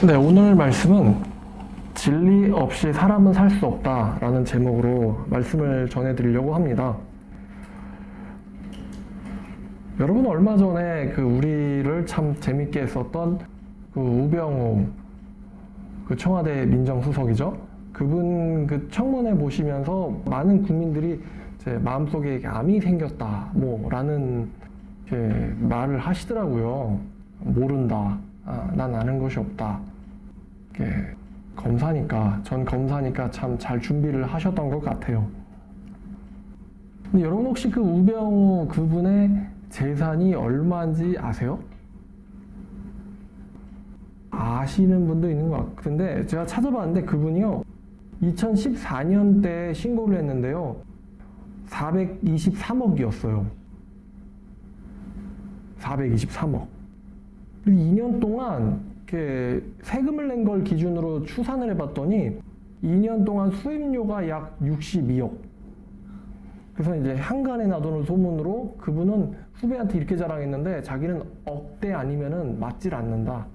네, 오늘 말씀은 진리 없이 사람은 살 수 없다라는 제목으로 말씀을 전해드리려고 합니다. 여러분 얼마 전에 우리를 참 재밌게 했었던 우병우 청와대 민정수석이죠. 그분 청문회 보시면서 많은 국민들이 제 마음속에 암이 생겼다 라는 말을 하시더라고요. 모른다. 난 아는 것이 없다. 전 검사니까 참 잘 준비를 하셨던 것 같아요. 근데 여러분 혹시 우병우 그분의 재산이 얼마인지 아세요? 아시는 분도 있는 것 같은데 제가 찾아봤는데 그분이요 2014년대에 신고를 했는데요 423억이었어요. 423억. 2년 동안 세금을 낸 걸 기준으로 추산을 해봤더니 2년 동안 수입료가 약 62억. 그래서 이제 한간에 나도는 소문으로 그분은 후배한테 이렇게 자랑했는데 자기는 억대 아니면은 맞질 않는다.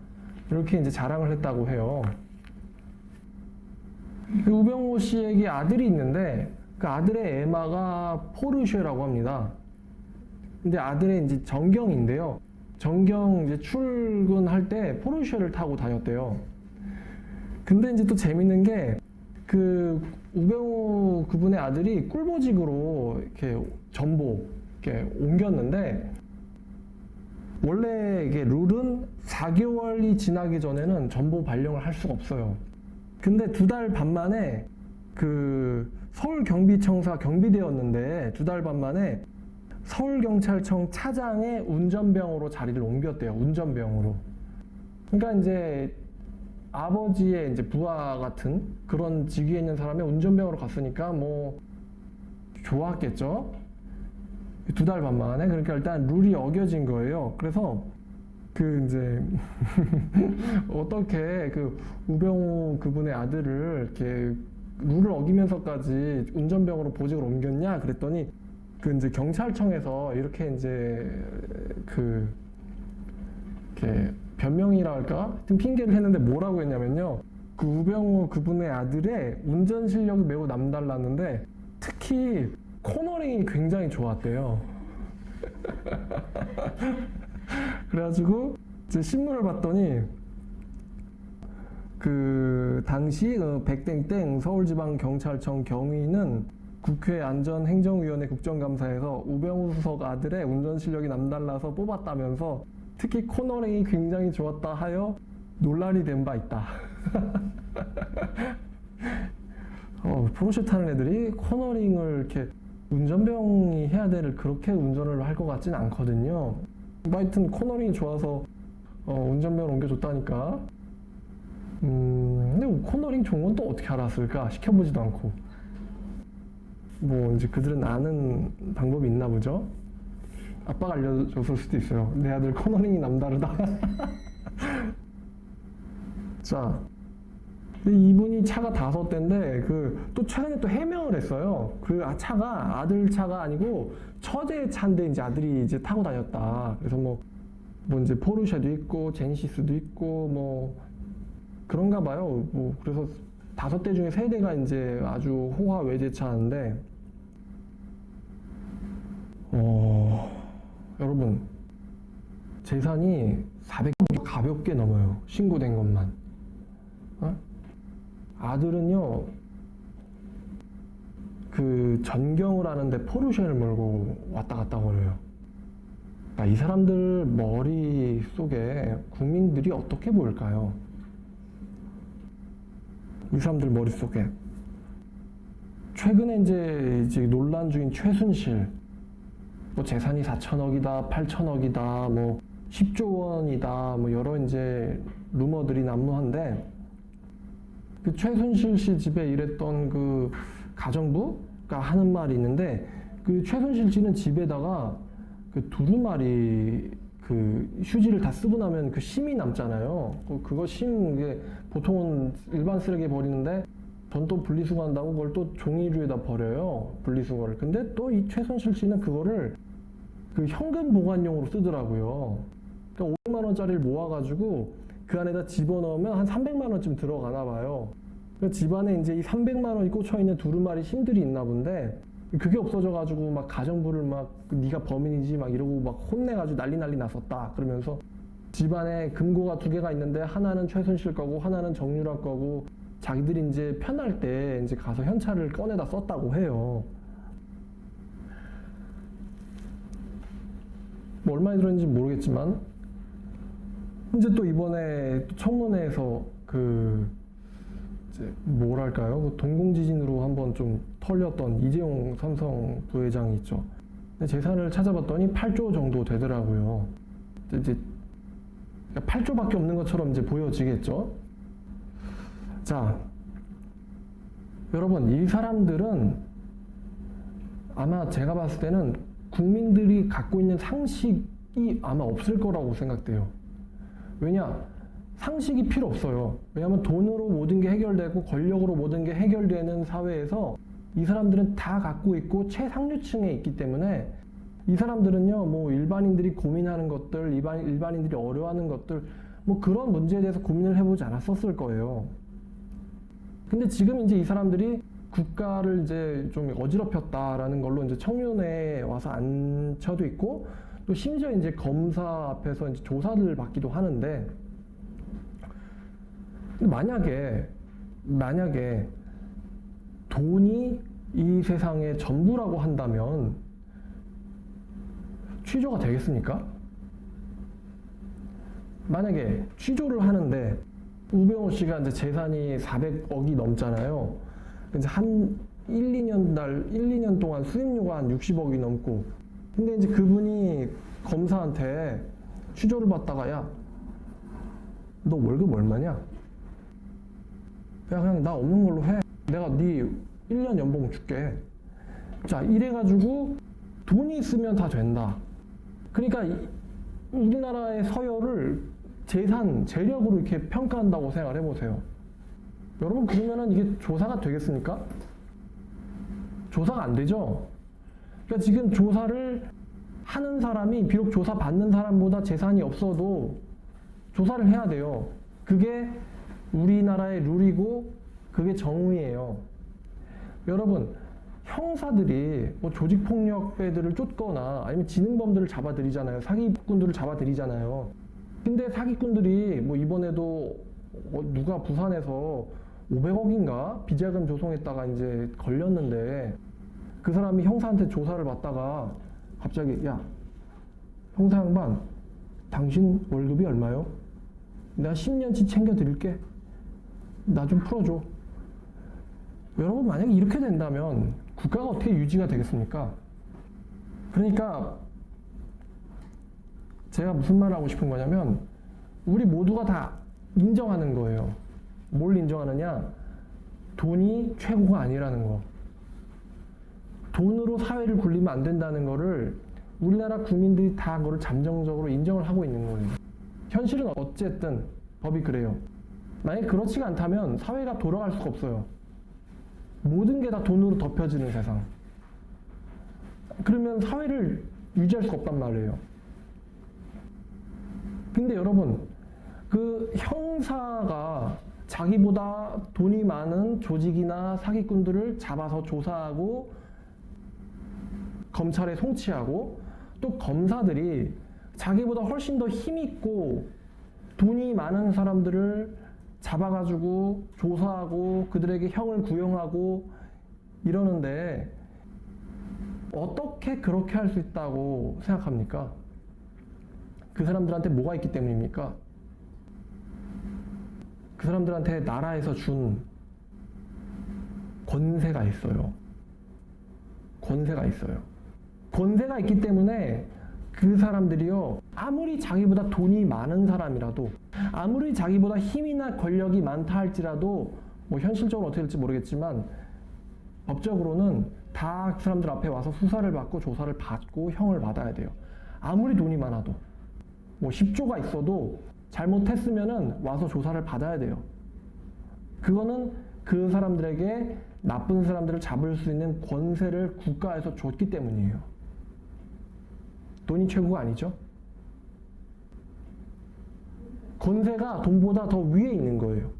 이렇게 이제 자랑을 했다고 해요. 우병우 씨에게 아들이 있는데 그 아들의 애마가 포르쉐라고 합니다. 근데 아들의 이제 정경인데요. 정경 이제 출근할 때 포르쉐를 타고 다녔대요. 근데 이제 또 재밌는 게 우병우 그분의 아들이 꿀보직으로 전보 옮겼는데 원래 이게 룰은 4개월이 지나기 전에는 전보 발령을 할 수가 없어요. 근데 2달 반 만에 서울경비청사 경비대였는데 2달 반 만에 서울경찰청 차장의 운전병으로 자리를 옮겼대요. 운전병으로. 그러니까 이제 아버지의 이제 부하 같은 그런 직위에 있는 사람이 운전병으로 갔으니까 좋았겠죠. 2달 반 만에. 그러니까 일단 룰이 어겨진 거예요. 그래서 이제 어떻게 우병우 그분의 아들을 이렇게 룰을 어기면서까지 운전병으로 보직을 옮겼냐 그랬더니 이제 경찰청에서 이렇게 이제 이렇게 변명이라 할까? 하여튼 핑계를 했는데 뭐라고 했냐면요. 우병우 그분의 아들의 운전 실력이 매우 남달랐는데 특히 코너링이 굉장히 좋았대요. 그래가지고 이제 신문을 봤더니 당시 백땡땡 서울지방경찰청 경위는 국회 안전행정위원회 국정감사에서 우병우 수석 아들의 운전 실력이 남달라서 뽑았다면서 특히 코너링이 굉장히 좋았다 하여 논란이 된 바 있다. 포르쉐 타는 애들이 코너링을 이렇게 운전병이 해야 될 그렇게 운전을 할 것 같진 않거든요. 하여튼 코너링이 좋아서 운전병을 옮겨줬다니까. 근데 코너링 좋은 건 또 어떻게 알았을까? 시켜보지도 않고. 이제 그들은 아는 방법이 있나 보죠? 아빠가 알려줬을 수도 있어요. 내 아들 코너링이 남다르다. 자, 이분이 차가 5대인데 또 최근에 또 해명을 했어요. 아들 차가 아니고 처제의 차인데 이제 아들이 이제 타고 다녔다. 그래서 이제 포르쉐도 있고 제니시스도 있고 그런가 봐요. 그래서 5대 중에 3대가 이제 아주 호화 외제차인데 여러분 재산이 400억 가볍게 넘어요. 신고된 것만. 아들은요 전경을 하는데 포르쉐를 몰고 왔다 갔다 거려요. 그러니까 이 사람들 머릿속에 국민들이 어떻게 보일까요? 이 사람들 머릿속에 최근에 이제 논란 중인 최순실 재산이 4천억이다 8천억이다 10조 원이다 여러 이제 루머들이 난무한데 최순실 씨 집에 일했던 가정부가 하는 말이 있는데 최순실 씨는 집에다가 두루마리 휴지를 다 쓰고 나면 심이 남잖아요. 그거 이게 보통은 일반 쓰레기에 버리는데 전 또 분리수거한다고 그걸 또 종이류에다 버려요. 분리수거를. 근데 또 이 최순실 씨는 그거를 현금 보관용으로 쓰더라고요. 그러니까 500만 원짜리를 모아가지고 그 안에다 집어넣으면 한 300만 원쯤 들어가나 봐요. 집안에 이제 이 300만 원이 꽂혀있는 두루마리 힘들이 있나 본데, 그게 없어져가지고 막 가정부를 막 네가 범인이지 막 이러고 막 혼내가지고 난리 났었다. 그러면서 집안에 금고가 2개가 있는데 하나는 최순실 거고 하나는 정유라 거고 자기들이 이제 편할 때 이제 가서 현찰을 꺼내다 썼다고 해요. 뭐 얼마나 들었는지 모르겠지만 이제 또 이번에 또 청문회에서 그 이제 뭐랄까요? 그 동공지진으로 한번 좀 털렸던 이재용 삼성 부회장이 있죠. 재산을 찾아봤더니 8조 정도 되더라고요. 이제 8조밖에 없는 것처럼 이제 보여지겠죠. 자, 여러분, 이 사람들은 아마 제가 봤을 때는 국민들이 갖고 있는 상식이 아마 없을 거라고 생각돼요. 왜냐? 상식이 필요 없어요. 왜냐하면 돈으로 모든 게 해결되고 권력으로 모든 게 해결되는 사회에서 이 사람들은 다 갖고 있고 최상류층에 있기 때문에 이 사람들은요, 뭐 일반인들이 고민하는 것들, 일반인들이 어려워하는 것들, 뭐 그런 문제에 대해서 고민을 해보지 않았었을 거예요. 근데 지금 이제 이 사람들이 국가를 이제 좀 어지럽혔다라는 걸로 이제 청문회에 와서 앉혀도 있고, 또 심지어 이제 검사 앞에서 이제 조사를 받기도 하는데, 만약에 돈이 이 세상의 전부라고 한다면 취조가 되겠습니까? 만약에 취조를 하는데 우병우 씨가 이제 재산이 400억이 넘잖아요. 이제 한 1-2년 동안 수입료가 한 60억이 넘고, 근데 이제 그분이 검사한테 취조를 받다가 야, 너 월급 얼마냐? 야, 그냥 나 없는 걸로 해. 내가 네 1년 연봉 줄게. 자, 이래가지고 돈이 있으면 다 된다. 그러니까 우리나라의 서열을 재력으로 이렇게 평가한다고 생각을 해보세요. 여러분, 그러면은 이게 조사가 되겠습니까? 조사가 안 되죠? 그러니까 지금 조사를 하는 사람이 비록 조사 받는 사람보다 재산이 없어도 조사를 해야 돼요. 그게 우리나라의 룰이고 그게 정의예요. 여러분, 형사들이 뭐 조직폭력배들을 쫓거나 아니면 지능범들을 잡아들이잖아요. 사기꾼들을 잡아들이잖아요. 근데 사기꾼들이 뭐 이번에도 누가 부산에서 500억인가 비자금 조성했다가 이제 걸렸는데, 그 사람이 형사한테 조사를 받다가 갑자기 야, 형사 양반, 당신 월급이 얼마요? 내가 10년치 챙겨드릴게. 나 좀 풀어줘. 여러분, 만약에 이렇게 된다면 국가가 어떻게 유지가 되겠습니까? 그러니까 제가 무슨 말을 하고 싶은 거냐면, 우리 모두가 다 인정하는 거예요. 뭘 인정하느냐? 돈이 최고가 아니라는 거. 돈으로 사회를 굴리면 안 된다는 거를 우리나라 국민들이 다 그걸 잠정적으로 인정을 하고 있는 거예요. 현실은 어쨌든 법이 그래요. 만약에 그렇지가 않다면 사회가 돌아갈 수가 없어요. 모든 게 다 돈으로 덮여지는 세상. 그러면 사회를 유지할 수가 없단 말이에요. 근데 여러분, 그 형사가 자기보다 돈이 많은 조직이나 사기꾼들을 잡아서 조사하고 검찰에 송치하고, 또 검사들이 자기보다 훨씬 더 힘있고 돈이 많은 사람들을 잡아가지고 조사하고 그들에게 형을 구형하고 이러는데 어떻게 그렇게 할 수 있다고 생각합니까? 그 사람들한테 뭐가 있기 때문입니까? 그 사람들한테 나라에서 준 권세가 있어요. 권세가 있어요. 권세가 있기 때문에 그 사람들이요, 아무리 자기보다 돈이 많은 사람이라도, 아무리 자기보다 힘이나 권력이 많다 할지라도, 뭐 현실적으로 어떻게 될지 모르겠지만 법적으로는 다 그 사람들 앞에 와서 수사를 받고 조사를 받고 형을 받아야 돼요. 아무리 돈이 많아도. 뭐 10조가 있어도 잘못했으면은 와서 조사를 받아야 돼요. 그거는 그 사람들에게 나쁜 사람들을 잡을 수 있는 권세를 국가에서 줬기 때문이에요. 돈이 최고가 아니죠. 권세가 돈보다 더 위에 있는 거예요.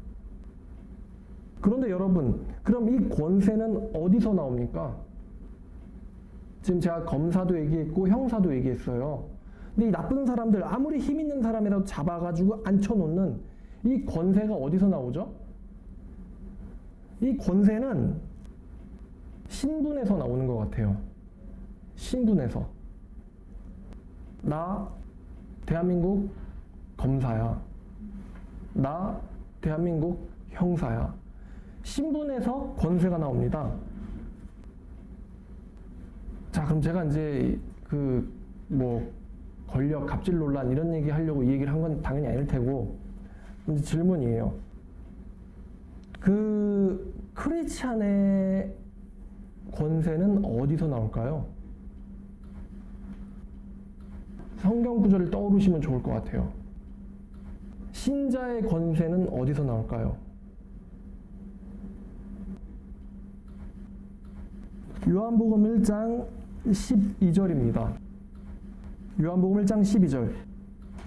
그런데 여러분, 그럼 이 권세는 어디서 나옵니까? 지금 제가 검사도 얘기했고 형사도 얘기했어요. 근데 이 나쁜 사람들, 아무리 힘 있는 사람이라도 잡아가지고 앉혀놓는 이 권세가 어디서 나오죠? 이 권세는 신분에서 나오는 것 같아요. 신분에서. 나 대한민국 검사야. 나 대한민국 형사야. 신분에서 권세가 나옵니다. 자, 그럼 제가 이제 권력, 갑질 논란 이런 얘기 하려고 이 얘기를 한 건 당연히 아닐 테고, 이제 질문이에요. 크리스찬의 권세는 어디서 나올까요? 성경 구절을 떠오르시면 좋을 것 같아요. 신자의 권세는 어디서 나올까요? 요한복음 1장 12절입니다. 요한복음 1장 12절.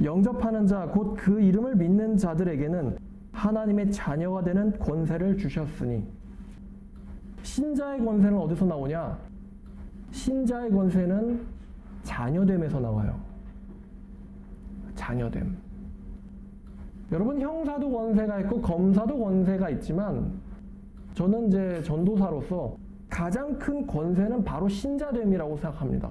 영접하는 자, 곧 그 이름을 믿는 자들에게는 하나님의 자녀가 되는 권세를 주셨으니. 신자의 권세는 어디서 나오냐? 신자의 권세는 자녀됨에서 나와요. 자녀됨. 여러분, 형사도 권세가 있고 검사도 권세가 있지만 저는 이제 전도사로서 가장 큰 권세는 바로 신자됨이라고 생각합니다.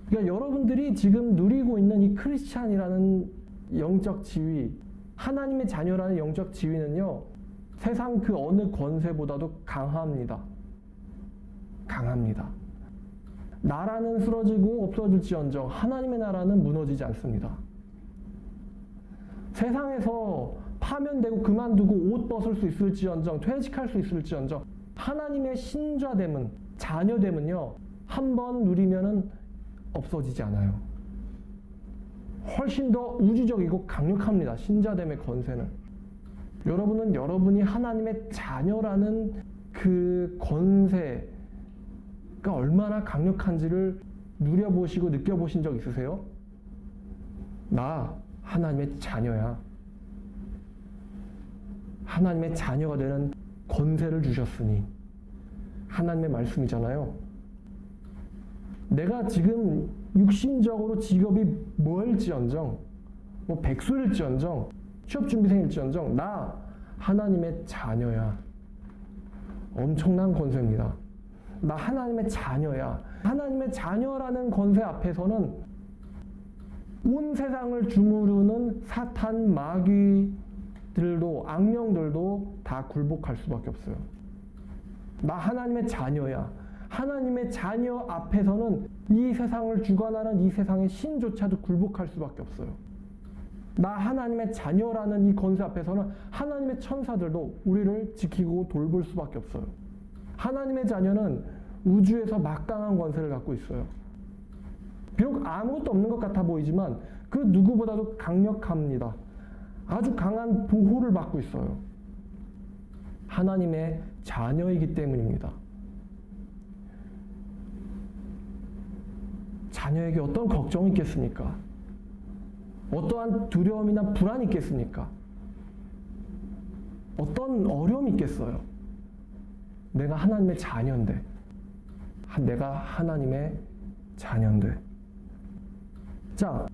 그러니까 여러분들이 지금 누리고 있는 이 크리스찬이라는 영적 지위, 하나님의 자녀라는 영적 지위는요, 세상 그 어느 권세보다도 강합니다. 강합니다. 나라는 쓰러지고 없어질지언정 하나님의 나라는 무너지지 않습니다. 세상에서 파면되고 그만두고 옷 벗을 수 있을지언정, 퇴직할 수 있을지언정, 하나님의 신자됨은, 자녀됨은요, 한번 누리면은 없어지지 않아요. 훨씬 더 우주적이고 강력합니다. 신자됨의 권세는. 여러분은 여러분이 하나님의 자녀라는 그 권세가 얼마나 강력한지를 누려보시고 느껴보신 적 있으세요? 나 하나님의 자녀야. 하나님의 자녀가 되는 권세를 주셨으니. 하나님의 말씀이잖아요. 내가 지금 육신적으로 직업이 뭐일지언정, 백수일지언정, 취업준비생일지언정, 나 하나님의 자녀야. 엄청난 권세입니다. 나 하나님의 자녀야. 하나님의 자녀라는 권세 앞에서는 온 세상을 주무르는 사탄, 마귀들도, 악령들도 다 굴복할 수밖에 없어요. 나 하나님의 자녀야. 하나님의 자녀 앞에서는 이 세상을 주관하는 이 세상의 신조차도 굴복할 수밖에 없어요. 나 하나님의 자녀라는 이 권세 앞에서는 하나님의 천사들도 우리를 지키고 돌볼 수밖에 없어요. 하나님의 자녀는 우주에서 막강한 권세를 갖고 있어요. 비록 아무것도 없는 것 같아 보이지만 그 누구보다도 강력합니다. 아주 강한 보호를 받고 있어요. 하나님의 자녀이기 때문입니다. 자녀에게 어떤 걱정이 있겠습니까? 어떠한 두려움이나 불안이 있겠습니까? 어떤 어려움이 있겠어요? 내가 하나님의 자녀인데, 내가 하나님의 자녀인데. 자,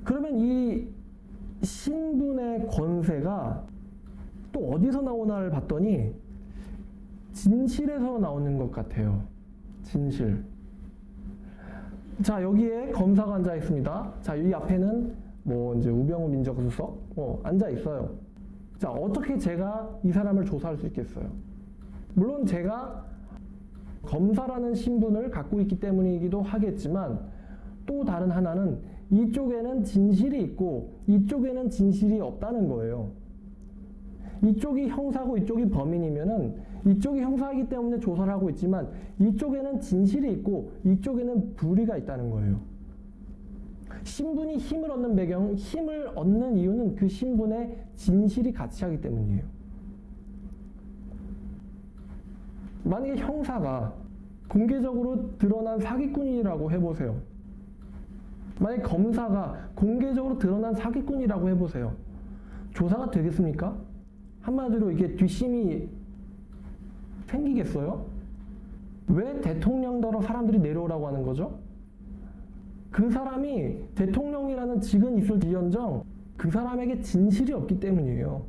그러면 이 신분의 권세가 또 어디서 나오나를 봤더니 진실에서 나오는 것 같아요. 진실. 자, 여기에 검사가 앉아 있습니다. 자, 이 앞에는 이제 우병우 민정수석 앉아 있어요. 자, 어떻게 제가 이 사람을 조사할 수 있겠어요? 물론 제가 검사라는 신분을 갖고 있기 때문이기도 하겠지만 또 다른 하나는 이쪽에는 진실이 있고 이쪽에는 진실이 없다는 거예요. 이쪽이 형사고 이쪽이 범인이면은 이쪽이 형사이기 때문에 조사를 하고 있지만 이쪽에는 진실이 있고 이쪽에는 불의가 있다는 거예요. 신분이 힘을 얻는 배경, 힘을 얻는 이유는 그 신분의 진실이 가치하기 때문이에요. 만약에 형사가 공개적으로 드러난 사기꾼이라고 해보세요. 만약 검사가 공개적으로 드러난 사기꾼이라고 해보세요. 조사가 되겠습니까? 한마디로 이게 뒷심이 생기겠어요? 왜 대통령더러 사람들이 내려오라고 하는 거죠? 그 사람이 대통령이라는 직은 있을지언정 그 사람에게 진실이 없기 때문이에요.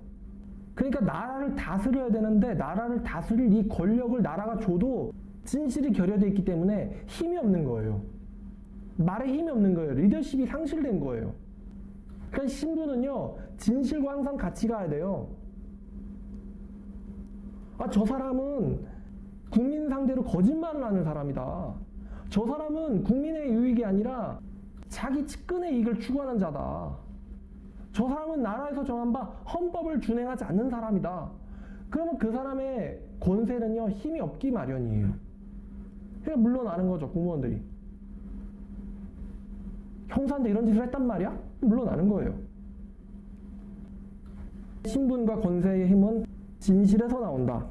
그러니까 나라를 다스려야 되는데 나라를 다스릴 이 권력을 나라가 줘도 진실이 결여되어 있기 때문에 힘이 없는 거예요. 말에 힘이 없는 거예요. 리더십이 상실된 거예요. 그러니까 신부는요, 진실과 항상 같이 가야 돼요. 아, 저 사람은 국민 상대로 거짓말을 하는 사람이다. 저 사람은 국민의 유익이 아니라 자기 측근의 이익을 추구하는 자다. 저 사람은 나라에서 정한 바 헌법을 준행하지 않는 사람이다. 그러면 그 사람의 권세는요, 힘이 없기 마련이에요. 그러니까 물러나는 거죠, 공무원들이. 형사인데 이런 짓을 했단 말이야? 물러나는 거예요. 신분과 권세의 힘은 진실에서 나온다.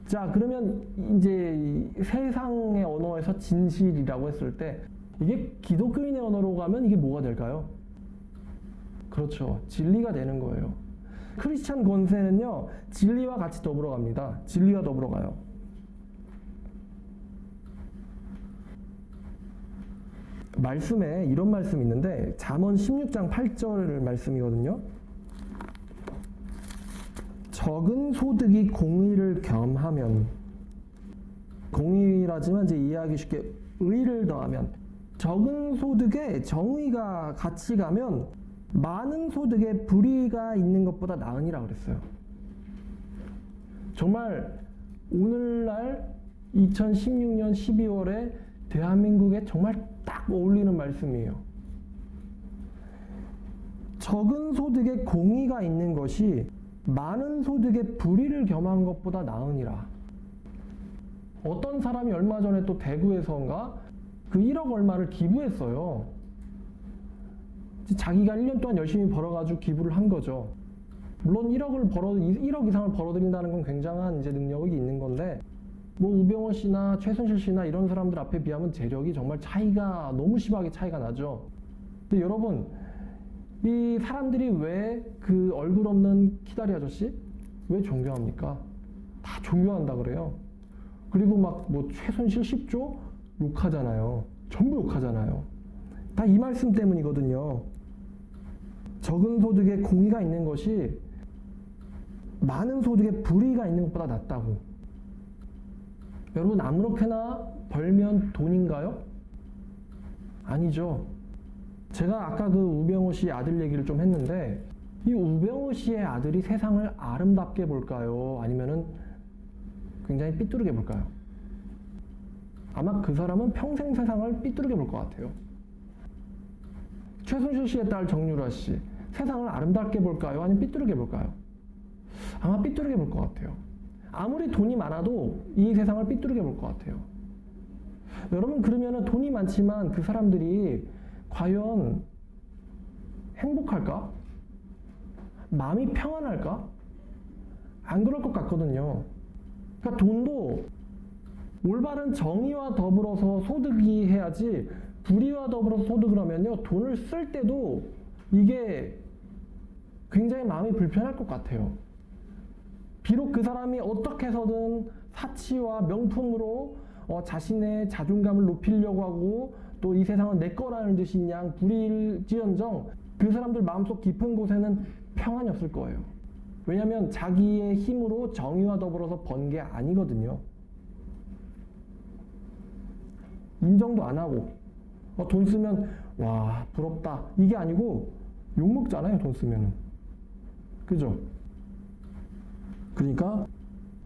자, 그러면 이제 세상의 언어에서 진실이라고 했을 때 이게 기독교인의 언어로 가면 이게 뭐가 될까요? 그렇죠. 진리가 되는 거예요. 크리스찬 권세는요, 진리와 같이 더불어 갑니다. 진리와 더불어 가요. 말씀에 이런 말씀이 있는데 잠언 16장 8절 말씀이거든요. 적은 소득이 공의를 겸하면, 공의라지만 이제 이해하기 쉽게 의를 더하면, 적은 소득에 정의가 같이 가면 많은 소득에 불의가 있는 것보다 나으니라 그랬어요. 정말 오늘날 2016년 12월에 대한민국에 정말 딱 어울리는 말씀이에요. 적은 소득에 공의가 있는 것이 많은 소득에 불의를 겸한 것보다 나으니라. 어떤 사람이 얼마 전에 또 대구에서인가 그 1억 얼마를 기부했어요. 자기가 1년 동안 열심히 벌어가지고 기부를 한 거죠. 물론 1억 이상을 벌어들인다는 건 굉장한 이제 능력이 있는 건데, 뭐 우병호 씨나 최순실 씨나 이런 사람들 앞에 비하면 재력이 정말 차이가 너무 심하게 차이가 나죠. 근데 여러분, 이 사람들이 왜 그 얼굴 없는 키다리 아저씨 왜 존경합니까? 다 존경한다 그래요. 그리고 막 뭐 최순실 10조 욕하잖아요. 전부 욕하잖아요. 다 이 말씀 때문이거든요. 적은 소득에 공의가 있는 것이 많은 소득에 불의가 있는 것보다 낫다고. 여러분, 아무렇게나 벌면 돈인가요? 아니죠. 제가 아까 그 우병호 씨 아들 얘기를 좀 했는데, 이 우병호 씨의 아들이 세상을 아름답게 볼까요? 아니면은 굉장히 삐뚤게 볼까요? 아마 그 사람은 평생 세상을 삐뚤게 볼 것 같아요. 최순실 씨의 딸 정유라 씨, 세상을 아름답게 볼까요? 아니면 삐뚤게 볼까요? 아마 삐뚤게 볼 것 같아요. 아무리 돈이 많아도 이 세상을 삐뚤게 볼 것 같아요. 여러분, 그러면은 돈이 많지만 그 사람들이 과연 행복할까? 마음이 평안할까? 안 그럴 것 같거든요. 그러니까 돈도 올바른 정의와 더불어서 소득이 해야지, 불의와 더불어서 소득을 하면요, 돈을 쓸 때도 이게 굉장히 마음이 불편할 것 같아요. 비록 그 사람이 어떻게 해서든 사치와 명품으로 자신의 자존감을 높이려고 하고 또 이 세상은 내 거라는 듯이 양 불일지언정 그 사람들 마음속 깊은 곳에는 평안이 없을 거예요. 왜냐하면 자기의 힘으로 정의와 더불어서 번 게 아니거든요. 인정도 안 하고 돈 쓰면 와 부럽다 이게 아니고 욕먹잖아요, 돈 쓰면은. 그죠? 그러니까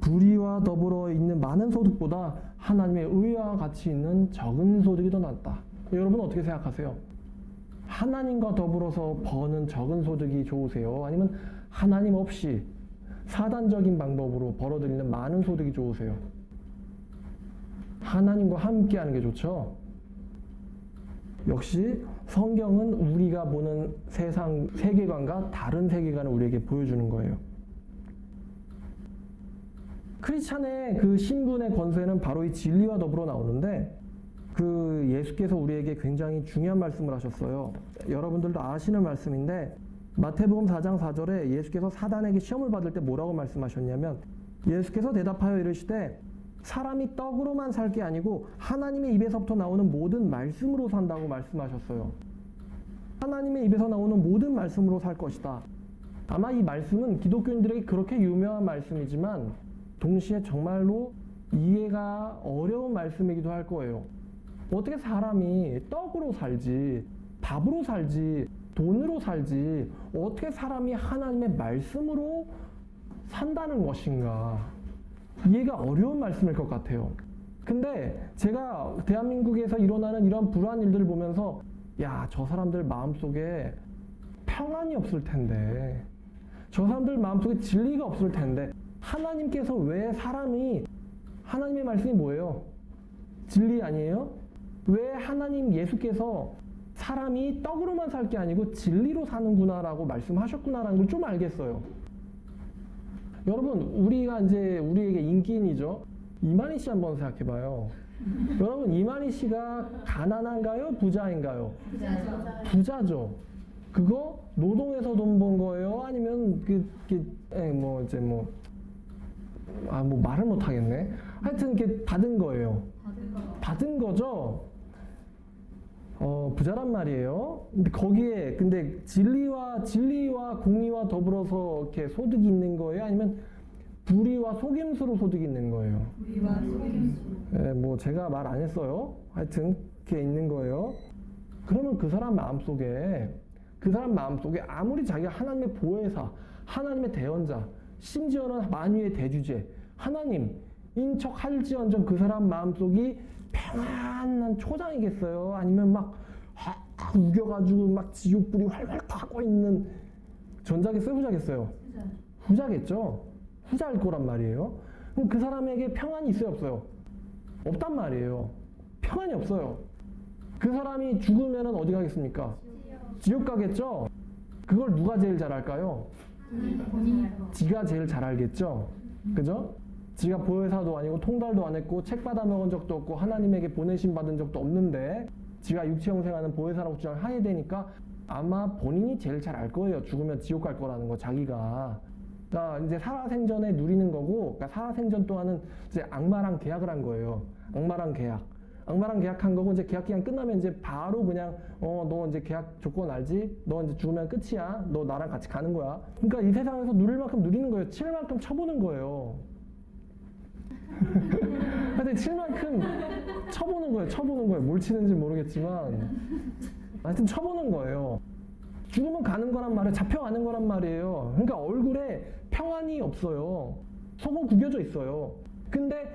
불의와 더불어 있는 많은 소득보다 하나님의 의와 같이 있는 적은 소득이 더 낫다. 여러분 어떻게 생각하세요? 하나님과 더불어서 버는 적은 소득이 좋으세요? 아니면 하나님 없이 사단적인 방법으로 벌어들이는 많은 소득이 좋으세요? 하나님과 함께 하는 게 좋죠? 역시 성경은 우리가 보는 세상 세계관과 다른 세계관을 우리에게 보여주는 거예요. 크리스찬의 그 신분의 권세는 바로 이 진리와 더불어 나오는데, 그 예수께서 우리에게 굉장히 중요한 말씀을 하셨어요. 여러분들도 아시는 말씀인데 마태복음 4장 4절에 예수께서 사단에게 시험을 받을 때 뭐라고 말씀하셨냐면 예수께서 대답하여 이르시되 사람이 떡으로만 살 게 아니고 하나님의 입에서부터 나오는 모든 말씀으로 산다고 말씀하셨어요. 하나님의 입에서 나오는 모든 말씀으로 살 것이다. 아마 이 말씀은 기독교인들에게 그렇게 유명한 말씀이지만 동시에 정말로 이해가 어려운 말씀이기도 할 거예요. 어떻게 사람이 떡으로 살지, 밥으로 살지, 돈으로 살지, 어떻게 사람이 하나님의 말씀으로 산다는 것인가? 이해가 어려운 말씀일 것 같아요. 근데 제가 대한민국에서 일어나는 이런 불우한 일들을 보면서 야, 저 사람들 마음속에 평안이 없을 텐데, 저 사람들 마음속에 진리가 없을 텐데, 하나님께서 왜 사람이, 하나님의 말씀이 뭐예요? 진리 아니에요? 왜 하나님 예수께서 사람이 떡으로만 살 게 아니고 진리로 사는구나라고 말씀하셨구나라는 걸 좀 알겠어요. 여러분, 우리가 이제 우리에게 인기인이죠. 이만희 씨 한번 생각해봐요. 여러분, 이만희 씨가 가난한가요? 부자인가요? 부자죠. 그거 노동해서 돈 번 거예요? 아니면 말을 못 하겠네. 하여튼 이렇게 받은 거예요. 받은 거죠. 부자란 말이에요. 근데 거기에 진리와 공의와 더불어서 이렇게 소득이 있는 거예요? 아니면 불의와 속임수로 소득이 있는 거예요? 불의와 속임수. 네, 제가 말 안 했어요. 하여튼 그게 있는 거예요. 그러면 그 사람 마음속에 아무리 자기가 하나님의 보혜사, 하나님의 대언자, 심지어는 만유의 대주제, 하나님 인척 할지언정 그 사람 마음속이 평안한 초장이겠어요? 아니면 막 우겨가지고 막 지옥불이 활활 타고 있는 전자겠어요? 후자겠어요? 후자겠죠? 후자일 거란 말이에요. 그럼 그 사람에게 평안이 있어요? 없어요? 없단 말이에요. 평안이 없어요. 그 사람이 죽으면 어디 가겠습니까? 지옥 가겠죠? 그걸 누가 제일 잘 알까요? 지가 제일 잘 알겠죠? 그죠? 지가 보혜사도 아니고 통달도 안 했고 책 받아 먹은 적도 없고 하나님에게 보내심 받은 적도 없는데 지가 육체형생하는 보혜사라고 주장하게 되니까 아마 본인이 제일 잘 알 거예요. 죽으면 지옥 갈 거라는 거 자기가. 그러니까 이제 살아생전에 누리는 거고, 그러니까 살아생전 동안은 이제 악마랑 계약을 한 거예요. 악마랑 계약한 거고 이제 계약 기간 끝나면 이제 바로 그냥 너 이제 계약 조건 알지? 너 이제 죽으면 끝이야. 너 나랑 같이 가는 거야. 그러니까 이 세상에서 누릴 만큼 누리는 거예요. 칠 만큼 쳐보는 거예요. 하여튼 칠 만큼 쳐보는 거예요. 뭘 치는지 모르겠지만 하여튼 쳐보는 거예요. 죽으면 가는 거란 말이에요. 잡혀가는 거란 말이에요. 그러니까 얼굴에 평안이 없어요. 속은 구겨져 있어요. 근데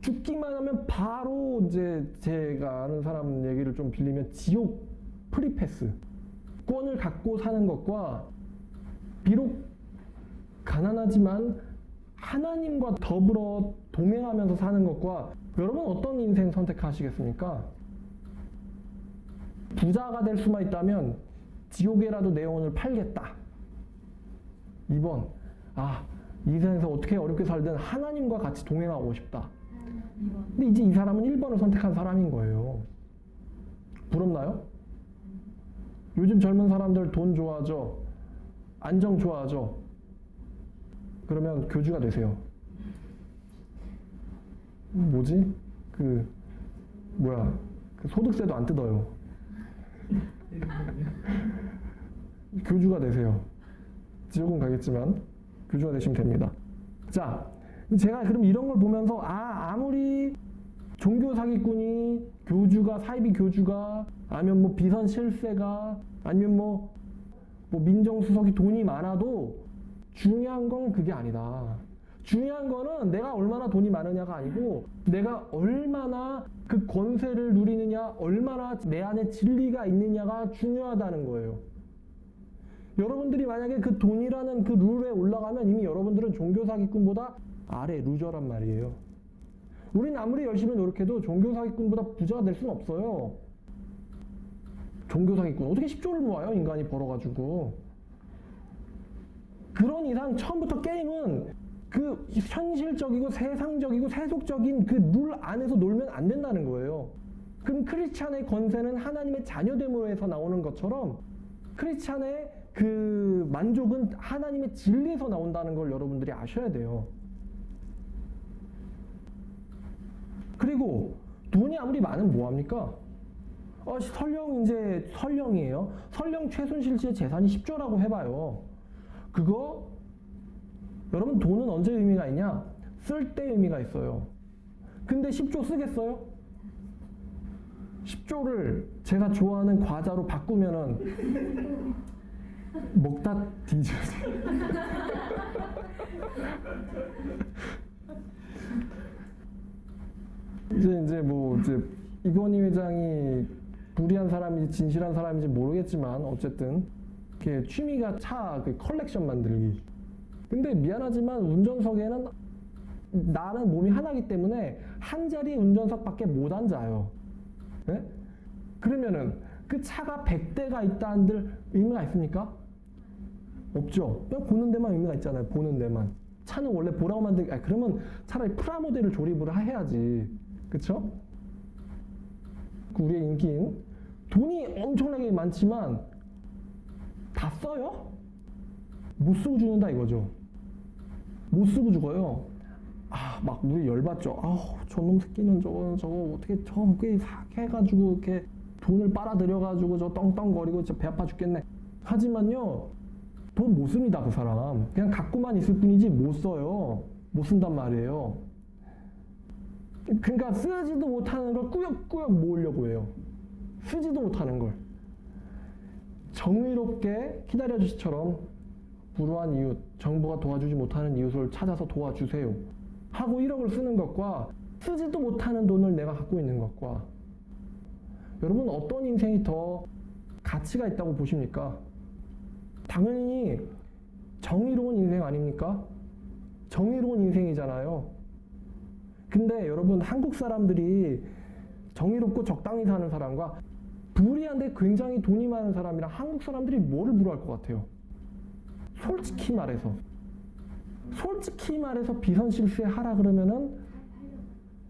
죽기만 하면 바로 이제 제가 아는 사람 얘기를 좀 빌리면 지옥 프리패스 권을 갖고 사는 것과 비록 가난하지만 하나님과 더불어 동행하면서 사는 것과 여러분 어떤 인생 선택하시겠습니까? 부자가 될 수만 있다면 지옥에라도 내 영혼을 팔겠다. 2번, 이 세상에서 어떻게 어렵게 살든 하나님과 같이 동행하고 싶다. 근데 이제 이 사람은 1번을 선택한 사람인 거예요. 부럽나요? 요즘 젊은 사람들 돈 좋아하죠? 안정 좋아하죠? 그러면 교주가 되세요. 뭐지? 그 소득세도 안 뜯어요. 교주가 되세요. 지옥은 가겠지만 교주가 되시면 됩니다. 자, 제가 그럼 이런 걸 보면서 아무리 종교 사기꾼이 교주가 사이비 교주가 아니면 뭐 비선 실세가 아니면 뭐 민정수석이 돈이 많아도 중요한 건 그게 아니다. 중요한 거는 내가 얼마나 돈이 많으냐가 아니고 내가 얼마나 그 권세를 누리느냐, 얼마나 내 안에 진리가 있느냐가 중요하다는 거예요. 여러분들이 만약에 그 돈이라는 그 룰에 올라가면 이미 여러분들은 종교 사기꾼보다 아래 루저란 말이에요. 우리는 아무리 열심히 노력해도 종교 사기꾼보다 부자가 될 수는 없어요. 종교 사기꾼 어떻게 10조를 모아요? 인간이 벌어가지고. 그런 이상 처음부터 게임은 그 현실적이고 세상적이고 세속적인 그 룰 안에서 놀면 안 된다는 거예요. 그럼 크리스찬의 권세는 하나님의 자녀됨으로해서 나오는 것처럼 크리스찬의 그 만족은 하나님의 진리에서 나온다는 걸 여러분들이 아셔야 돼요. 그리고 돈이 아무리 많으면 뭐합니까? 설령이에요. 설령 최순실 씨의 재산이 10조라고 해봐요. 그거 여러분 돈은 언제 의미가 있냐? 쓸 때 의미가 있어요. 근데 10조 쓰겠어요? 10조를 제가 좋아하는 과자로 바꾸면은 먹다 뒤져요. 이제 이건희 회장이 불의한 사람인지 진실한 사람인지 모르겠지만 어쨌든 이렇게 취미가 차 컬렉션 만들기. 근데 미안하지만 운전석에는 나는 몸이 하나이기 때문에 한 자리 운전석밖에 못 앉아요. 네? 그러면은 그 차가 100대가 있다는들 의미가 있습니까? 없죠. 그냥 보는 데만 의미가 있잖아요. 보는 데만. 차는 원래 보라고 그러면 차라리 프라모델을 조립을 해야지. 그쵸? 우리의 인기는 돈이 엄청나게 많지만 다 써요? 못 쓰고 죽는다 이거죠. 못 쓰고 죽어요. 막 우리 열받죠. 저놈 새끼는 저거 어떻게 저게 해가지고 이렇게 돈을 빨아들여가지고 저 떵떵거리고 진짜 배 아파 죽겠네. 하지만요, 돈 못 씁니다, 그 사람. 그냥 갖고만 있을 뿐이지 못 써요. 못 쓴단 말이에요. 그러니까 쓰지도 못하는 걸 꾸역꾸역 모으려고 해요. 쓰지도 못하는 걸. 정의롭게 기다려주시처럼 불우한 이웃, 정부가 도와주지 못하는 이웃을 찾아서 도와주세요 하고 1억을 쓰는 것과 쓰지도 못하는 돈을 내가 갖고 있는 것과 여러분 어떤 인생이 더 가치가 있다고 보십니까? 당연히 정의로운 인생 아닙니까? 정의로운 인생이잖아요. 근데 여러분 한국 사람들이 정의롭고 적당히 사는 사람과 불의한데 굉장히 돈이 많은 사람이랑 한국 사람들이 뭐를 부러워할 것 같아요? 솔직히 말해서 비선실세 하라 그러면은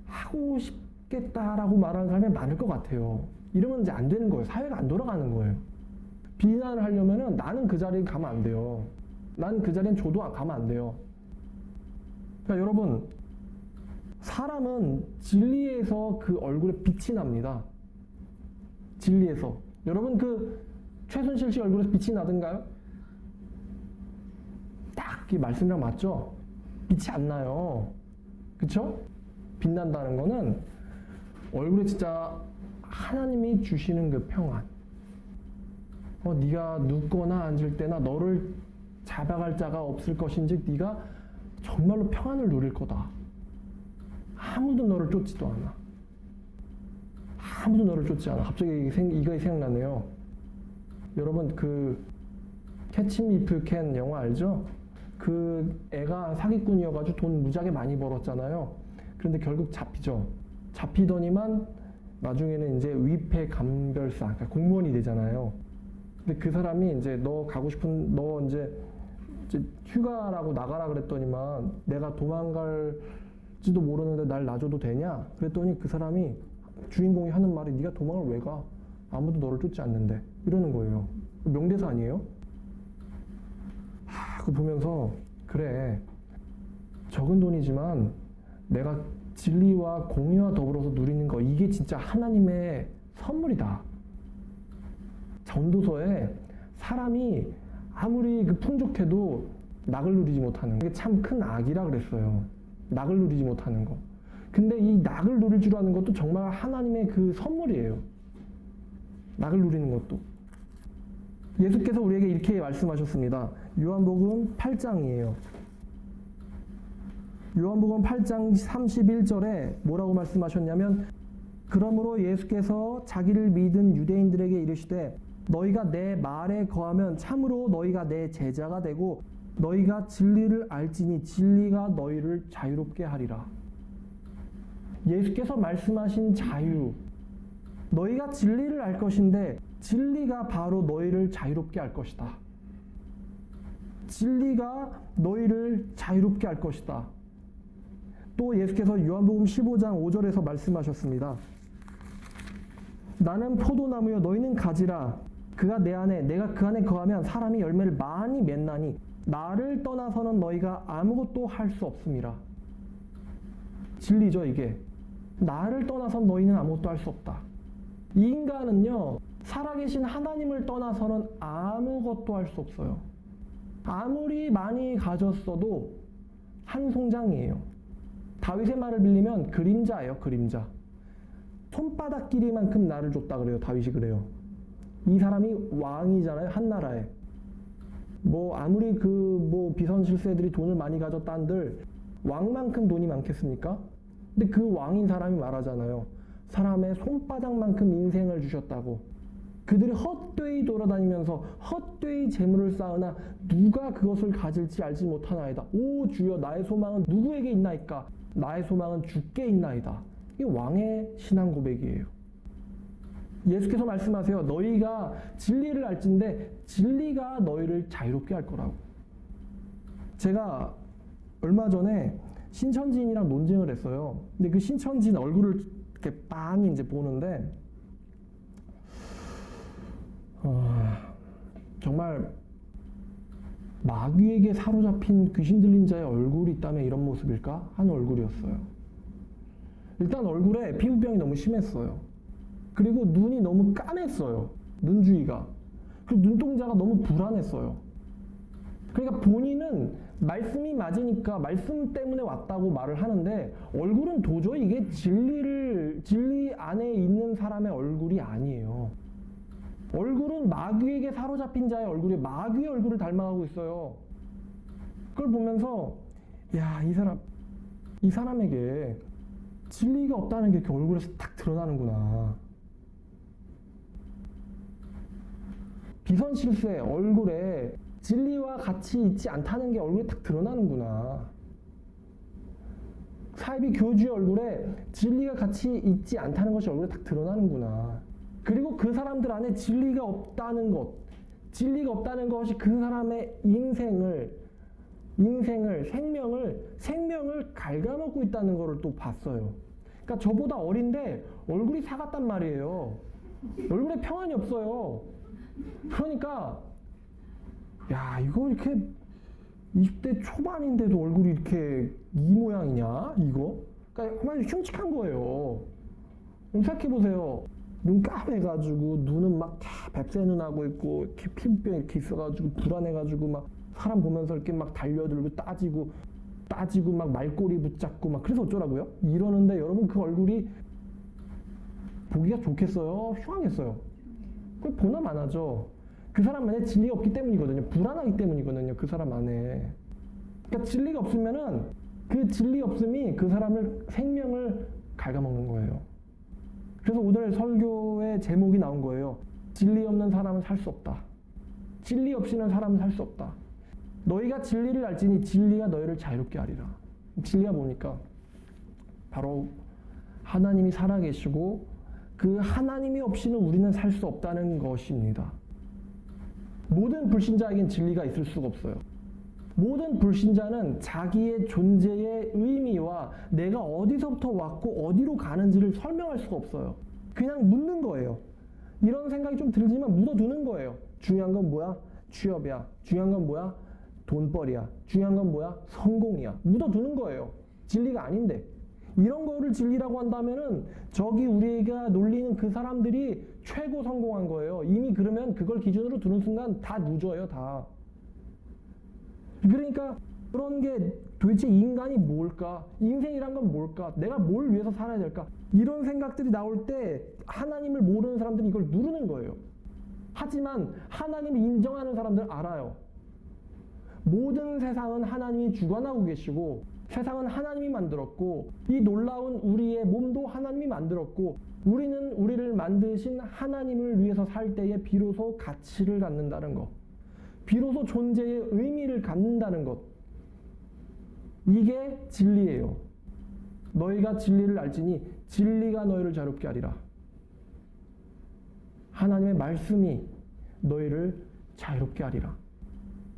하고 싶겠다라고 말하는 사람이 많을 것 같아요. 이러면 이제 안 되는 거예요. 사회가 안 돌아가는 거예요. 비난을 하려면은 나는 그 자리에 가면 안 돼요. 난 그 자리엔 저도 가면 안 돼요. 그러니까 여러분, 사람은 진리에서 그 얼굴에 빛이 납니다. 진리에서. 여러분 그 최순실 씨 얼굴에서 빛이 나던가요? 딱 이 말씀이랑 맞죠? 빛이 안 나요. 그쵸? 빛난다는 거는 얼굴에 진짜 하나님이 주시는 그 평안. 네가 눕거나 앉을 때나 너를 잡아갈 자가 없을 것인즉 네가 정말로 평안을 누릴 거다. 아무도 너를 쫓지도 않아. 아무도 너를 쫓지 않아. 갑자기 이거 생각나네요. 여러분 그 캐치 미 이프 유 캔 영화 알죠? 그 애가 사기꾼이어가지고 돈 무지하게 많이 벌었잖아요. 그런데 결국 잡히죠. 잡히더니만 나중에는 이제 위패 감별사, 그러니까 공무원이 되잖아요. 근데 그 사람이 이제 너 가고 싶은, 너 이제 휴가라고 나가라 그랬더니만 내가 도망갈지도 모르는데 날 놔줘도 되냐? 그랬더니 그 사람이 주인공이 하는 말이 네가 도망을 왜 가? 아무도 너를 쫓지 않는데. 이러는 거예요. 명대사 아니에요? 그거 보면서 그래, 적은 돈이지만 내가 진리와 공의와 더불어서 누리는 거, 이게 진짜 하나님의 선물이다. 전도서에 사람이 아무리 그 풍족해도 낙을 누리지 못하는 게 참 큰 악이라 그랬어요. 낙을 누리지 못하는 거. 근데 이 낙을 누릴 줄 아는 것도 정말 하나님의 그 선물이에요. 낙을 누리는 것도. 예수께서 우리에게 이렇게 말씀하셨습니다. 요한복음 8장이에요. 요한복음 8장 31절에 뭐라고 말씀하셨냐면, 그러므로 예수께서 자기를 믿은 유대인들에게 이르시되 너희가 내 말에 거하면 참으로 너희가 내 제자가 되고 너희가 진리를 알지니 진리가 너희를 자유롭게 하리라. 예수께서 말씀하신 자유, 너희가 진리를 알 것인데 진리가 바로 너희를 자유롭게 할 것이다. 진리가 너희를 자유롭게 할 것이다. 또 예수께서 요한복음 15장 5절에서 말씀하셨습니다. 나는 포도나무여 너희는 가지라. 그가 내 안에 내가 그 안에 거하면 사람이 열매를 많이 맺나니 나를 떠나서는 너희가 아무것도 할 수 없음이라. 진리죠 이게. 나를 떠나선 너희는 아무것도 할 수 없다. 이 인간은요 살아계신 하나님을 떠나서는 아무것도 할 수 없어요. 아무리 많이 가졌어도 한 송장이에요. 다윗의 말을 빌리면 그림자예요. 그림자. 손바닥 길이만큼 나를 줬다 그래요. 다윗이 그래요. 이 사람이 왕이잖아요. 한 나라에. 뭐 아무리 뭐 비선 실세들이 돈을 많이 가졌다 한들 왕만큼 돈이 많겠습니까? 근데 그 왕인 사람이 말하잖아요. 사람의 손바닥만큼 인생을 주셨다고. 그들이 헛되이 돌아다니면서 헛되이 재물을 쌓으나 누가 그것을 가질지 알지 못하나이다. 오 주여 나의 소망은 누구에게 있나이까? 나의 소망은 주께 있나이다. 이게 왕의 신앙 고백이에요. 예수께서 말씀하세요. 너희가 진리를 알진대 진리가 너희를 자유롭게 할 거라고. 제가 얼마 전에 신천지인이랑 논쟁을 했어요. 근데 그 신천지인 얼굴을 이렇게 빤히 이제 보는데 정말 마귀에게 사로잡힌 귀신 들린 자의 얼굴이 있다면 이런 모습일까? 하는 얼굴이었어요. 일단 얼굴에 피부병이 너무 심했어요. 그리고 눈이 너무 까맸어요. 눈 주위가. 그리고 눈동자가 너무 불안했어요. 그러니까 본인은 말씀이 맞으니까 말씀 때문에 왔다고 말을 하는데 얼굴은 도저히 이게 진리 안에 있는 사람의 얼굴이 아니에요. 얼굴은 마귀에게 사로잡힌 자의 얼굴이 마귀의 얼굴을 닮아가고 있어요. 그걸 보면서 야, 이 사람에게 진리가 없다는 게 이렇게 얼굴에서 딱 드러나는구나. 비선실세 얼굴에 진리와 같이 있지 않다는 게 얼굴에 딱 드러나는구나. 사이비 교주의 얼굴에 진리가 같이 있지 않다는 것이 얼굴에 딱 드러나는구나. 그리고 그 사람들 안에 진리가 없다는 것이 그 사람의 생명을 갉아먹고 있다는 것을 또 봤어요. 그러니까 저보다 어린데 얼굴이 사갔단 말이에요. 얼굴에 평안이 없어요. 그러니까 야, 이거 이렇게 20대 초반인데도 얼굴이 이렇게 이 모양이냐? 이거? 그러니까 한마디로 흉측한 거예요. 생각해보세요. 눈 까매가지고 눈은 막 다 뱁새는 하고 있고 이렇게 피부병 이렇게 있어가지고 불안해가지고 막 사람 보면서 이렇게 막 달려들고 따지고 막 말꼬리 붙잡고 막 그래서 어쩌라고요? 이러는데 여러분 그 얼굴이 보기가 좋겠어요? 흉하겠어요? 그걸 보나 마나죠. 그 사람 안에 진리가 없기 때문이거든요. 불안하기 때문이거든요. 그 사람 안에. 그러니까 진리가 없으면은 그 진리 없음이 그 사람을 생명을 갉아먹는 거예요. 그래서 오늘 설교의 제목이 나온 거예요. 진리 없는 사람은 살 수 없다. 진리 없이는 사람은 살 수 없다. 너희가 진리를 알지니 진리가 너희를 자유롭게 하리라. 진리가 뭡니까? 바로 하나님이 살아계시고 그 하나님이 없이는 우리는 살 수 없다는 것입니다. 모든 불신자에겐 진리가 있을 수가 없어요. 모든 불신자는 자기의 존재의 의미와 내가 어디서부터 왔고 어디로 가는지를 설명할 수가 없어요. 그냥 묻는 거예요. 이런 생각이 좀 들지만 묻어두는 거예요. 중요한 건 뭐야? 취업이야. 중요한 건 뭐야? 돈벌이야. 중요한 건 뭐야? 성공이야. 묻어두는 거예요. 진리가 아닌데. 이런 거를 진리라고 한다면은 저기 우리가 놀리는 그 사람들이 최고 성공한 거예요. 이미 그러면 그걸 기준으로 두는 순간 다 누져요, 다. 그러니까 그런 게 도대체 인간이 뭘까? 인생이란 건 뭘까? 내가 뭘 위해서 살아야 될까? 이런 생각들이 나올 때 하나님을 모르는 사람들이 이걸 누르는 거예요. 하지만 하나님을 인정하는 사람들은 알아요. 모든 세상은 하나님이 주관하고 계시고 세상은 하나님이 만들었고 이 놀라운 우리의 몸도 하나님이 만들었고 우리는 우리를 만드신 하나님을 위해서 살 때에 비로소 가치를 갖는다는 것. 비로소 존재의 의미를 갖는다는 것. 이게 진리예요. 너희가 진리를 알지니 진리가 너희를 자유롭게 하리라. 하나님의 말씀이 너희를 자유롭게 하리라.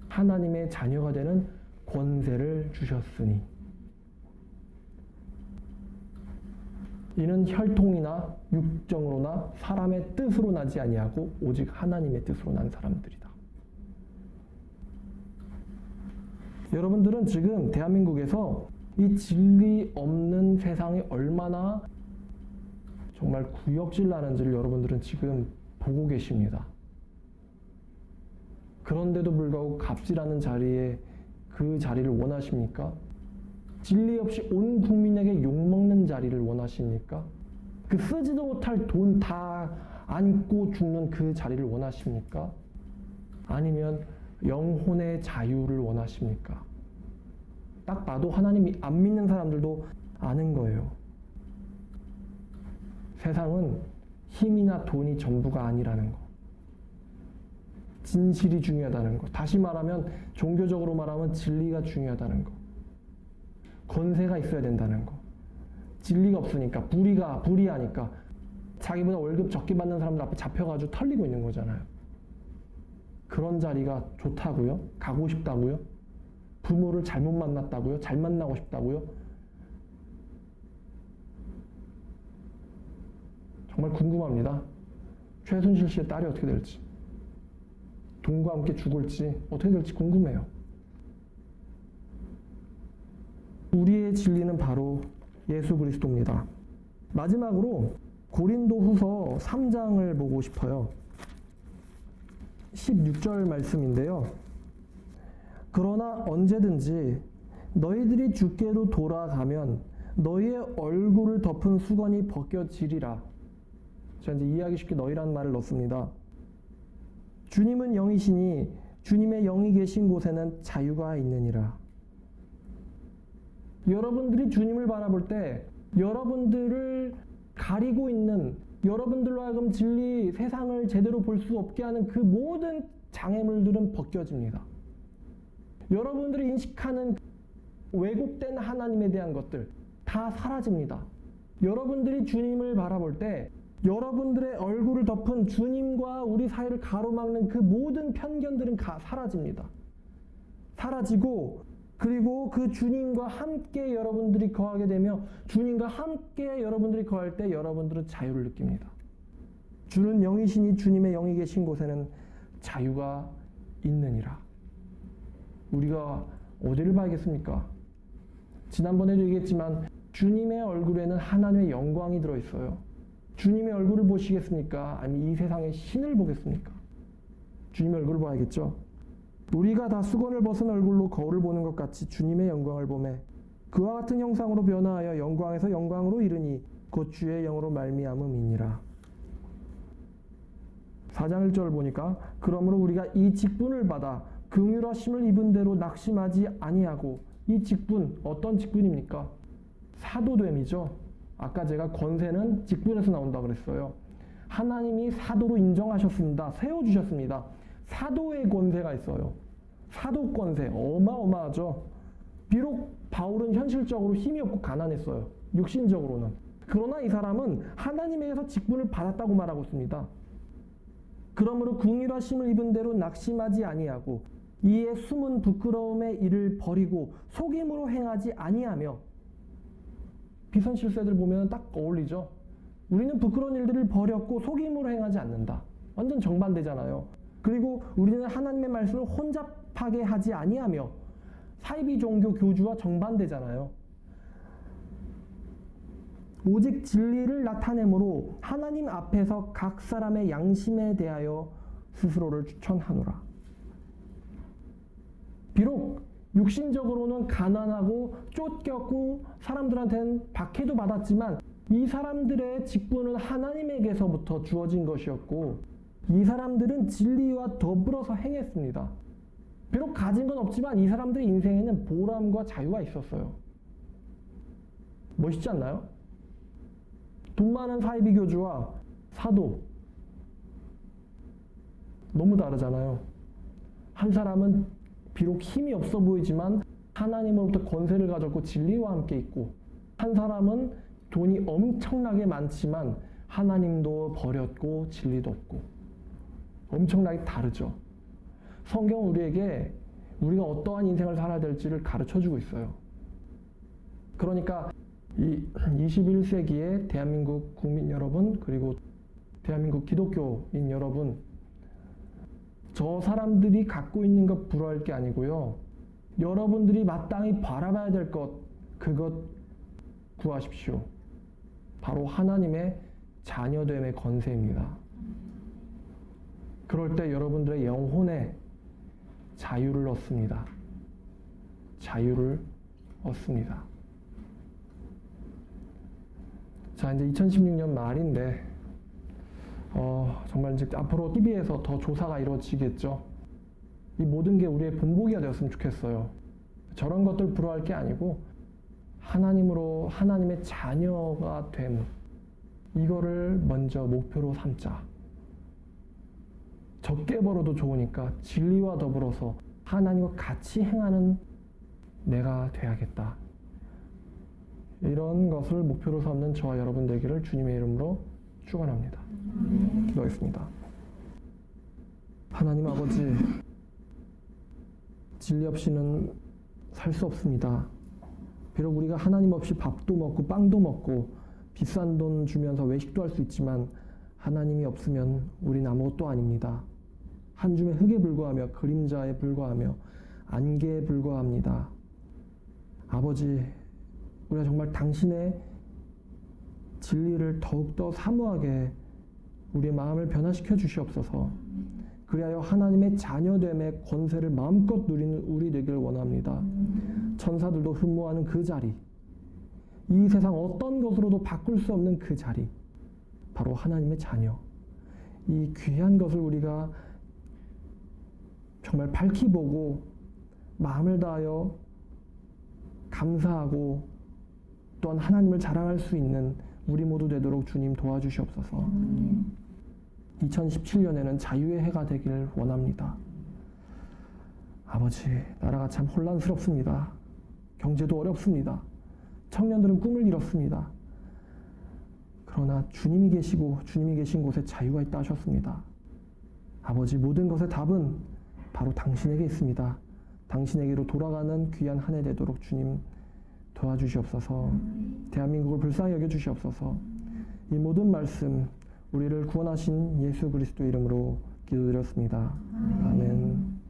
하나님의 자녀가 되는 권세를 주셨으니. 이는 혈통이나 육정으로나 사람의 뜻으로 나지 아니하고 오직 하나님의 뜻으로 난 사람들이다. 여러분들은 지금 대한민국에서 이 진리 없는 세상이 얼마나 정말 구역질 나는지를 여러분들은 지금 보고 계십니다. 그런데도 불구하고 갑질하는 자리에 그 자리를 원하십니까? 진리 없이 온 국민에게 욕먹는 자리를 원하십니까? 그 쓰지도 못할 돈 다 안고 죽는 그 자리를 원하십니까? 아니면 영혼의 자유를 원하십니까? 딱 봐도 하나님 안 믿는 사람들도 아는 거예요. 세상은 힘이나 돈이 전부가 아니라는 거. 진실이 중요하다는 거. 다시 말하면 종교적으로 말하면 진리가 중요하다는 거. 권세가 있어야 된다는 거. 진리가 없으니까 불의하니까 자기보다 월급 적게 받는 사람들 앞에 잡혀가지고 털리고 있는 거잖아요. 그런 자리가 좋다고요? 가고 싶다고요? 부모를 잘못 만났다고요? 잘 만나고 싶다고요? 정말 궁금합니다. 최순실 씨의 딸이 어떻게 될지, 돈과 함께 죽을지 어떻게 될지 궁금해요. 우리의 진리는 바로 예수 그리스도입니다. 마지막으로 고린도후서 3장을 보고 싶어요. 16절 말씀인데요. 그러나 언제든지 너희들이 주께로 돌아가면 너희의 얼굴을 덮은 수건이 벗겨지리라. 제가 이제 이해하기 쉽게 너희라는 말을 넣습니다. 주님은 영이시니 주님의 영이 계신 곳에는 자유가 있느니라. 여러분들이 주님을 바라볼 때 여러분들을 가리고 있는, 여러분들로 하여금 진리, 세상을 제대로 볼 수 없게 하는 그 모든 장애물들은 벗겨집니다. 여러분들이 인식하는 왜곡된 하나님에 대한 것들 다 사라집니다. 여러분들이 주님을 바라볼 때 여러분들의 얼굴을 덮은 주님과 우리 사이를 가로막는 그 모든 편견들은 사라집니다. 사라지고, 그리고 그 주님과 함께 여러분들이 거하게 되며 주님과 함께 여러분들이 거할 때 여러분들은 자유를 느낍니다. 주는 영이시니 주님의 영이 계신 곳에는 자유가 있느니라. 우리가 어디를 봐야겠습니까? 지난번에도 얘기했지만 주님의 얼굴에는 하나님의 영광이 들어있어요. 주님의 얼굴을 보시겠습니까? 아니면 이 세상의 신을 보겠습니까? 주님의 얼굴을 봐야겠죠. 우리가 다 수건을 벗은 얼굴로 거울을 보는 것 같이 주님의 영광을 보매 그와 같은 형상으로 변화하여 영광에서 영광으로 이르니 곧 주의 영으로 말미암음이니라. 4장 1절 보니까 그러므로 우리가 이 직분을 받아 긍휼하심을 입은 대로 낙심하지 아니하고, 이 직분 어떤 직분입니까? 사도됨이죠. 아까 제가 권세는 직분에서 나온다고 그랬어요. 하나님이 사도로 인정하셨습니다. 세워주셨습니다. 사도의 권세가 있어요. 사도 권세 어마어마하죠. 비록 바울은 현실적으로 힘이 없고 가난했어요. 육신적으로는. 그러나 이 사람은 하나님에게서 직분을 받았다고 말하고 있습니다. 그러므로 긍휼하심을 입은 대로 낙심하지 아니하고 이에 숨은 부끄러움의 일을 버리고 속임으로 행하지 아니하며. 비선실세들 보면 딱 어울리죠. 우리는 부끄러운 일들을 버렸고 속임으로 행하지 않는다. 완전 정반대잖아요. 그리고 우리는 하나님의 말씀을 혼잡하게 하지 아니하며. 사이비 종교 교주와 정반대잖아요. 오직 진리를 나타내므로 하나님 앞에서 각 사람의 양심에 대하여 스스로를 추천하노라. 비록 육신적으로는 가난하고 쫓겼고 사람들한테는 박해도 받았지만 이 사람들의 직분은 하나님에게서부터 주어진 것이었고 이 사람들은 진리와 더불어서 행했습니다. 비록 가진 건 없지만 이 사람들의 인생에는 보람과 자유가 있었어요. 멋있지 않나요? 돈 많은 사이비 교주와 사도 너무 다르잖아요. 한 사람은 비록 힘이 없어 보이지만 하나님으로부터 권세를 가졌고 진리와 함께 있고, 한 사람은 돈이 엄청나게 많지만 하나님도 버렸고 진리도 없고. 엄청나게 다르죠. 성경은 우리에게 우리가 어떠한 인생을 살아야 될지를 가르쳐주고 있어요. 그러니까 이 21세기의 대한민국 국민 여러분, 그리고 대한민국 기독교인 여러분, 저 사람들이 갖고 있는 것 부러워할 게 아니고요. 여러분들이 마땅히 바라봐야 될 것, 그것 구하십시오. 바로 하나님의 자녀됨의 권세입니다. 그럴 때 여러분들의 영혼에 자유를 얻습니다. 자유를 얻습니다. 자, 이제 2016년 말인데, 정말 이제 앞으로 TV에서 더 조사가 이루어지겠죠. 이 모든 게 우리의 본보기가 되었으면 좋겠어요. 저런 것들 부러워할 게 아니고, 하나님으로, 하나님의 자녀가 됨, 이거를 먼저 목표로 삼자. 적게 벌어도 좋으니까 진리와 더불어서 하나님과 같이 행하는 내가 돼야겠다. 이런 것을 목표로 삼는 저와 여러분 되기를 주님의 이름으로 축원합니다. 기도하겠습니다. 하나님 아버지, 진리 없이는 살 수 없습니다. 비록 우리가 하나님 없이 밥도 먹고 빵도 먹고 비싼 돈 주면서 외식도 할 수 있지만 하나님이 없으면 우린 아무것도 아닙니다. 한 줌의 흙에 불과하며 그림자에 불과하며 안개에 불과합니다. 아버지, 우리가 정말 당신의 진리를 더욱더 사모하게 우리의 마음을 변화시켜 주시옵소서. 그리하여 하나님의 자녀됨의 권세를 마음껏 누리는 우리 되기를 원합니다. 천사들도 흠모하는 그 자리, 이 세상 어떤 것으로도 바꿀 수 없는 그 자리, 바로 하나님의 자녀. 이 귀한 것을 우리가 정말 밝히 보고 마음을 다하여 감사하고 또한 하나님을 자랑할 수 있는 우리 모두 되도록 주님 도와주시옵소서. 2017년에는 자유의 해가 되기를 원합니다. 아버지, 나라가 참 혼란스럽습니다. 경제도 어렵습니다. 청년들은 꿈을 잃었습니다. 그러나 주님이 계시고 주님이 계신 곳에 자유가 있다 하셨습니다. 아버지, 모든 것의 답은 바로 당신에게 있습니다. 당신에게로 돌아가는 귀한 한 해 되도록 주님 도와주시옵소서. 대한민국을 불쌍히 여겨주시옵소서. 이 모든 말씀 우리를 구원하신 예수 그리스도 이름으로 기도드렸습니다. 아멘.